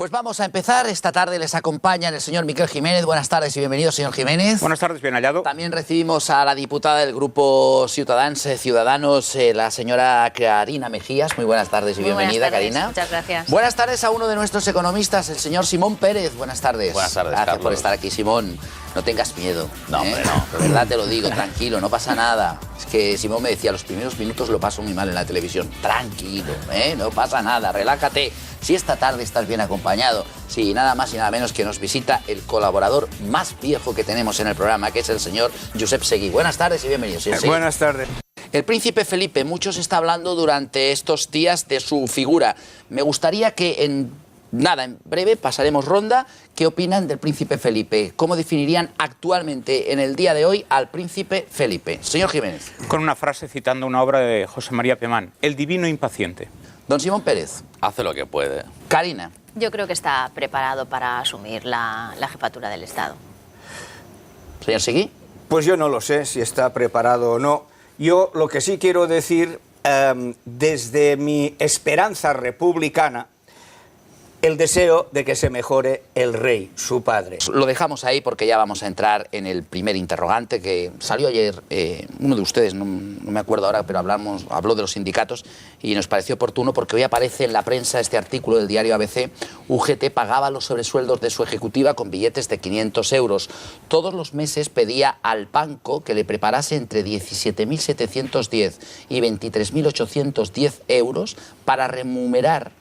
pues vamos a empezar. Esta tarde les acompaña el señor Miquel Jiménez. Buenas tardes y bienvenido, señor Jiménez. Buenas tardes, bien hallado. También recibimos a la diputada del grupo Ciudadanos, la señora Karina Mejías. Muy buenas tardes y bienvenida, Karina. Muchas gracias. Buenas tardes a uno de nuestros economistas, el señor Simón Pérez. Buenas tardes. Buenas tardes, Gracias Carlos. por estar aquí, Simón. No tengas miedo. No, hombre, no. De verdad te lo digo, tranquilo, no pasa nada. Es que Simón me decía, los primeros minutos lo paso muy mal en la televisión. Tranquilo, no pasa nada, relájate. Si esta tarde estás bien acompañado, sí, nada más y nada menos que nos visita el colaborador más viejo que tenemos en el programa, que es el señor Josep Seguí. Buenas tardes y bienvenido, señor Seguí. Buenas tardes. El príncipe Felipe, mucho se está hablando durante estos días de su figura. Me gustaría que en breve pasaremos ronda. ¿Qué opinan del príncipe Felipe? ¿Cómo definirían actualmente, en el día de hoy, al príncipe Felipe? Señor Jiménez. Con una frase citando una obra de José María Pemán, el divino impaciente. Don Simón Pérez. Hace lo que puede. Karina. Yo creo que está preparado para asumir la jefatura del Estado. Señor Seguí. Pues yo no lo sé si está preparado o no. Yo lo que sí quiero decir, desde mi esperanza republicana, el deseo de que se mejore el rey, su padre. Lo dejamos ahí porque ya vamos a entrar en el primer interrogante que salió ayer. Uno de ustedes, no me acuerdo ahora, pero habló de los sindicatos y nos pareció oportuno porque hoy aparece en la prensa este artículo del diario ABC. UGT pagaba los sobresueldos de su ejecutiva con billetes de 500 euros. Todos los meses pedía al banco que le preparase entre 17.710 y 23.810 euros para remunerar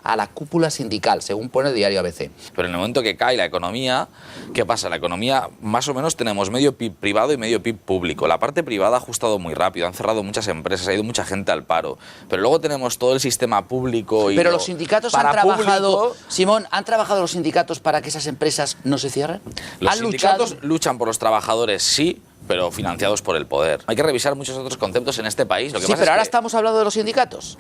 a la cúpula sindical, según pone el diario ABC. Pero en el momento que cae la economía, ¿qué pasa? La economía, más o menos, tenemos medio PIB privado y medio PIB público. La parte privada ha ajustado muy rápido, han cerrado muchas empresas, ha ido mucha gente al paro. Pero luego tenemos todo el sistema público y... Pero los sindicatos han trabajado... Simón, ¿han trabajado los sindicatos para que esas empresas no se cierren? Los sindicatos luchan por los trabajadores, sí, pero financiados por el poder. Hay que revisar muchos otros conceptos en este país. Lo que sí, pasa pero es ahora que... estamos hablando de los sindicatos.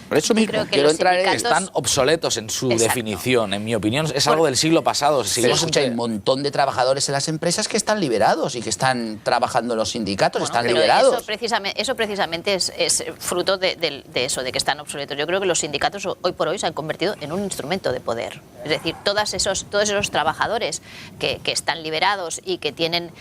Por eso mismo, quiero entrar en... Están obsoletos en su definición, en mi opinión. Es algo del siglo pasado. Pero escucha, hay un montón de trabajadores en las empresas que están liberados y que están trabajando en los sindicatos, están liberados. Eso precisamente es fruto de eso, de que están obsoletos. Yo creo que los sindicatos hoy por hoy se han convertido en un instrumento de poder. Es decir, todos esos trabajadores que están liberados y que tienen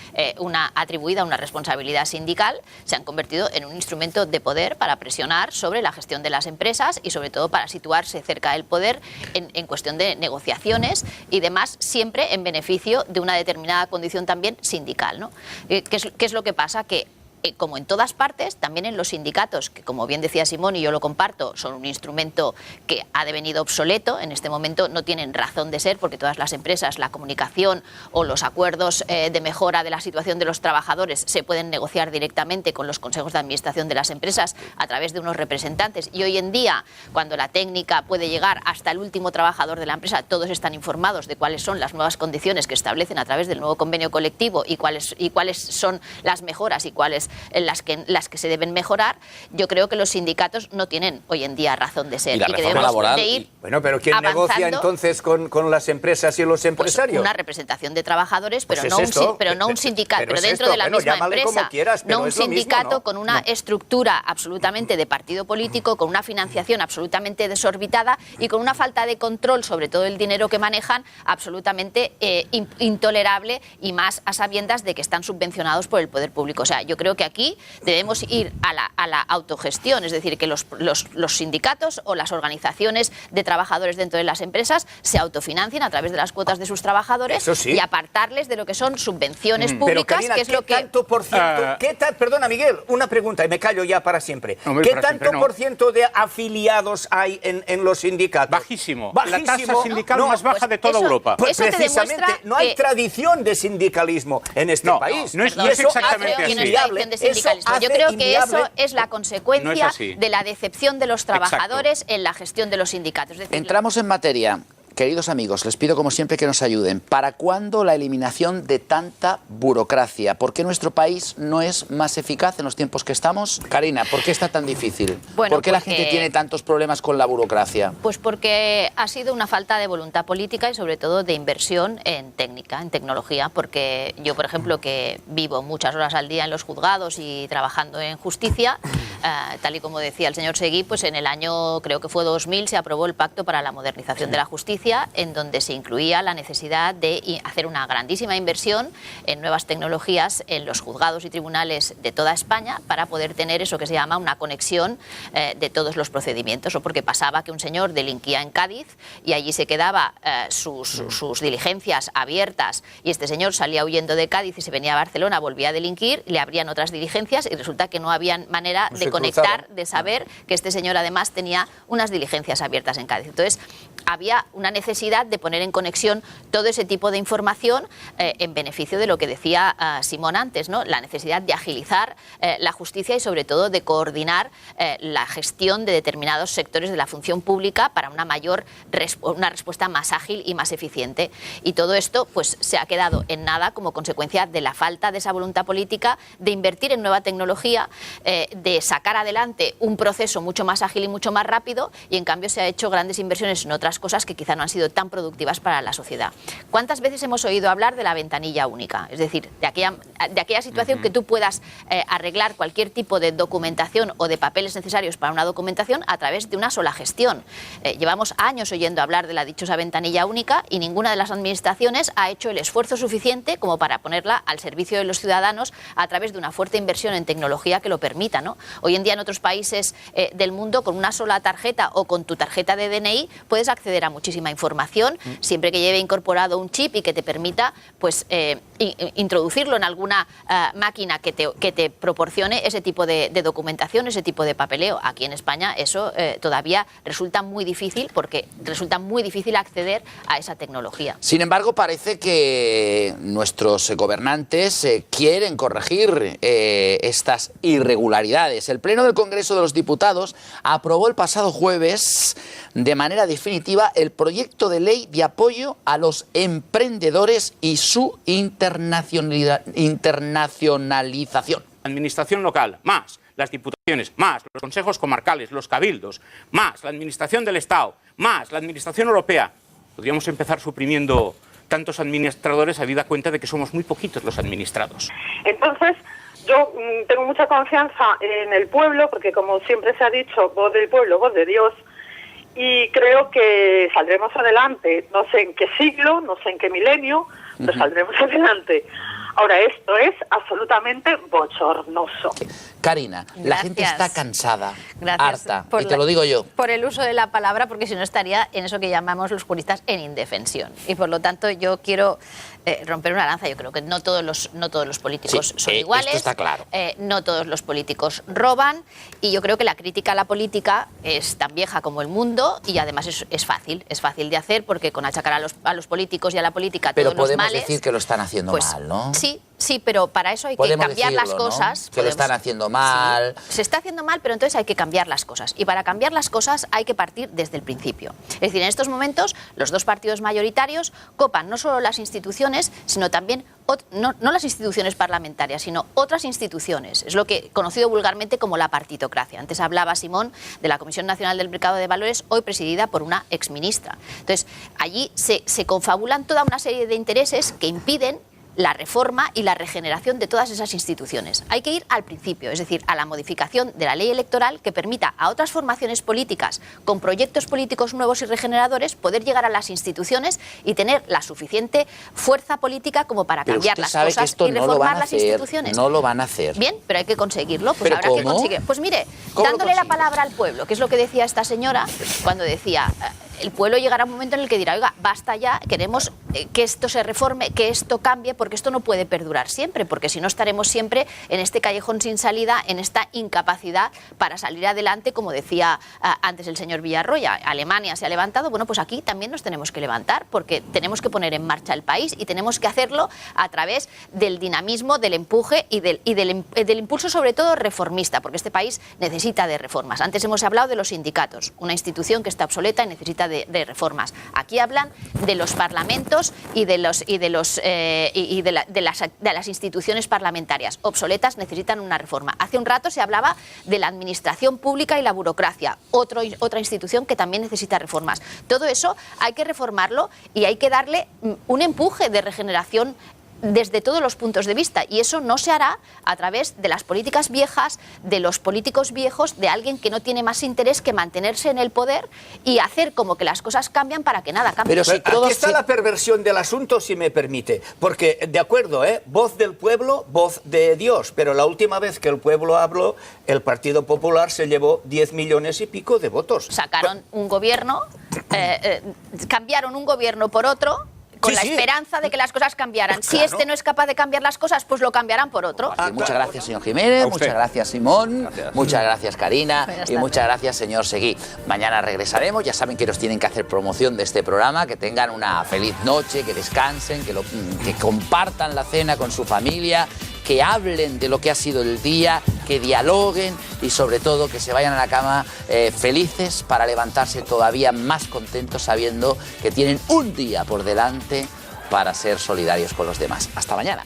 atribuida una responsabilidad sindical se han convertido en un instrumento de poder para presionar sobre la gestión de las empresas y sobre todo para situarse cerca del poder en cuestión de negociaciones y demás, siempre en beneficio de una determinada condición también sindical, ¿no? ¿Qué es lo que pasa? Que como en todas partes, también en los sindicatos, que como bien decía Simón y yo lo comparto, son un instrumento que ha devenido obsoleto, en este momento no tienen razón de ser porque todas las empresas, la comunicación o los acuerdos de mejora de la situación de los trabajadores se pueden negociar directamente con los consejos de administración de las empresas a través de unos representantes y hoy en día, cuando la técnica puede llegar hasta el último trabajador de la empresa, todos están informados de cuáles son las nuevas condiciones que establecen a través del nuevo convenio colectivo y cuáles son las mejoras y cuáles las que se deben mejorar. Yo creo que los sindicatos no tienen hoy en día razón de ser. Y la reforma laboral. Bueno, pero ¿quién negocia entonces con las empresas y los empresarios? Pues una representación de trabajadores, pero pues no un sindicato, pero dentro de la misma empresa. No un sindicato con una estructura absolutamente de partido político, con una financiación absolutamente desorbitada y con una falta de control sobre todo el dinero que manejan absolutamente intolerable y más a sabiendas de que están subvencionados por el poder público. O sea, yo creo que aquí debemos ir a la autogestión, es decir, que los sindicatos o las organizaciones de trabajadores dentro de las empresas se autofinancien a través de las cuotas de sus trabajadores y apartarles de lo que son subvenciones públicas, pero, Karina, que es lo que... tanto por ciento, perdona, Miguel, una pregunta y me callo ya para siempre. Hombre, ¿Qué tanto por ciento de afiliados hay en los sindicatos? Bajísimo. La tasa sindical más baja de toda Europa. Pues precisamente no hay tradición de sindicalismo en este país. No es exactamente así. De sindicalismo. Yo creo que eso es la consecuencia de la decepción de los trabajadores en la gestión de los sindicatos. Es decir, entramos en materia. Queridos amigos, les pido como siempre que nos ayuden. ¿Para cuándo la eliminación de tanta burocracia? ¿Por qué nuestro país no es más eficaz en los tiempos que estamos? Karina, ¿por qué está tan difícil? Bueno, ¿por qué la gente tiene tantos problemas con la burocracia? Pues porque ha sido una falta de voluntad política y sobre todo de inversión en técnica, en tecnología, porque yo, por ejemplo, que vivo muchas horas al día en los juzgados y trabajando en justicia, tal y como decía el señor Seguí, pues en el año, creo que fue 2000, se aprobó el Pacto para la Modernización de la Justicia, ponencia en donde se incluía la necesidad de hacer una grandísima inversión en nuevas tecnologías en los juzgados y tribunales de toda España para poder tener eso que se llama una conexión de todos los procedimientos, o porque pasaba que un señor delinquía en Cádiz y allí se quedaba sus diligencias abiertas y este señor salía huyendo de Cádiz y se venía a Barcelona, volvía a delinquir, le abrían otras diligencias y resulta que no había manera de conectar, de saber que este señor además tenía unas diligencias abiertas en Cádiz. Entonces, había una necesidad de poner en conexión todo ese tipo de información en beneficio de lo que decía Simón antes, ¿no? La necesidad de agilizar la justicia y sobre todo de coordinar la gestión de determinados sectores de la función pública para una respuesta más ágil y más eficiente. Y todo esto pues se ha quedado en nada como consecuencia de la falta de esa voluntad política de invertir en nueva tecnología, de sacar adelante un proceso mucho más ágil y mucho más rápido, y en cambio se ha hecho grandes inversiones en otras cosas que quizá no han sido tan productivas para la sociedad. ¿Cuántas veces hemos oído hablar de la ventanilla única? Es decir, de aquella situación que tú puedas arreglar cualquier tipo de documentación o de papeles necesarios para una documentación a través de una sola gestión. Llevamos años oyendo hablar de la dichosa ventanilla única y ninguna de las administraciones ha hecho el esfuerzo suficiente como para ponerla al servicio de los ciudadanos a través de una fuerte inversión en tecnología que lo permita, ¿no? Hoy en día en otros países del mundo, con una sola tarjeta o con tu tarjeta de DNI puedes acceder a muchísima información, siempre que lleve incorporado un chip y que te permita pues introducirlo en alguna máquina que te proporcione ese tipo de documentación, ese tipo de papeleo. Aquí en España eso todavía resulta muy difícil, porque resulta muy difícil acceder a esa tecnología. Sin embargo, parece que nuestros gobernantes quieren corregir estas irregularidades. El Pleno del Congreso de los Diputados aprobó el pasado jueves de manera definitiva el proyecto de ley de apoyo a los emprendedores y su internacionalización. Administración local, más las diputaciones, más los consejos comarcales, los cabildos, más la administración del Estado, más la administración europea. Podríamos empezar suprimiendo tantos administradores habida cuenta de que somos muy poquitos los administrados. Entonces, yo tengo mucha confianza en el pueblo, porque como siempre se ha dicho, voz del pueblo, voz de Dios, y creo que saldremos adelante. No sé en qué siglo, no sé en qué milenio, pero saldremos adelante. Ahora, esto es absolutamente bochornoso. Karina, la gente está cansada, harta, y te lo digo yo. Por el uso de la palabra, porque si no estaría en eso que llamamos los juristas en indefensión. Y por lo tanto yo quiero romper una lanza. Yo creo que no todos los políticos son iguales. Esto está claro. No todos los políticos roban. Y yo creo que la crítica a la política es tan vieja como el mundo, y además es fácil de hacer, porque con achacar a los políticos y a la política todos los males... Pero podemos decir que lo están haciendo mal, ¿no? Sí, pero para eso hay que cambiar las cosas. ¿No? Que lo están haciendo mal. Sí, se está haciendo mal, pero entonces hay que cambiar las cosas. Y para cambiar las cosas hay que partir desde el principio. Es decir, en estos momentos los dos partidos mayoritarios copan no solo las instituciones, sino también, no las instituciones parlamentarias, sino otras instituciones. Es lo que conocido vulgarmente como la partitocracia. Antes hablaba Simón de la Comisión Nacional del Mercado de Valores, hoy presidida por una exministra. Entonces, allí se confabulan toda una serie de intereses que impiden la reforma y la regeneración de todas esas instituciones. Hay que ir al principio, es decir, a la modificación de la ley electoral que permita a otras formaciones políticas con proyectos políticos nuevos y regeneradores poder llegar a las instituciones y tener la suficiente fuerza política como para cambiar las cosas y reformar las instituciones. No lo van a hacer. Bien, pero hay que conseguirlo. Pues ¿Pero habrá cómo? que conseguir. Pues mire, dándole la palabra al pueblo, que es lo que decía esta señora cuando decía... El pueblo llegará a un momento en el que dirá, oiga, basta ya, queremos que esto se reforme, que esto cambie, porque esto no puede perdurar siempre, porque si no estaremos siempre en este callejón sin salida, en esta incapacidad para salir adelante, como decía antes el señor Villarroya. Alemania se ha levantado, bueno, pues aquí también nos tenemos que levantar, porque tenemos que poner en marcha el país y tenemos que hacerlo a través del dinamismo, del empuje y del impulso, sobre todo reformista, porque este país necesita de reformas. Antes hemos hablado de los sindicatos, una institución que está obsoleta y necesita de reformas. Aquí hablan de los parlamentos y de las instituciones parlamentarias obsoletas, necesitan una reforma. Hace un rato se hablaba de la administración pública y la burocracia, otra institución que también necesita reformas. Todo eso hay que reformarlo y hay que darle un empuje de regeneración desde todos los puntos de vista, y eso no se hará a través de las políticas viejas, de los políticos viejos, de alguien que no tiene más interés que mantenerse en el poder y hacer como que las cosas cambian para que nada cambie. Pero si Aquí todos está la perversión del asunto, si me permite, porque, de acuerdo, voz del pueblo, voz de Dios, pero la última vez que el pueblo habló, el Partido Popular se llevó 10 millones y pico de votos. Sacaron un gobierno, cambiaron un gobierno por otro, con la esperanza de que las cosas cambiaran. Pues Si claro. este no es capaz de cambiar las cosas, pues lo cambiarán por otro. Muchas gracias, señor Jiménez, muchas gracias, Simón, Gracias. muchas gracias, Karina, Buenas y tardes. muchas gracias, señor Seguí. Mañana regresaremos, ya saben que nos tienen que hacer promoción de este programa, que tengan una feliz noche, que descansen, que compartan la cena con su familia, que hablen de lo que ha sido el día, que dialoguen y sobre todo que se vayan a la cama felices para levantarse todavía más contentos sabiendo que tienen un día por delante para ser solidarios con los demás. Hasta mañana.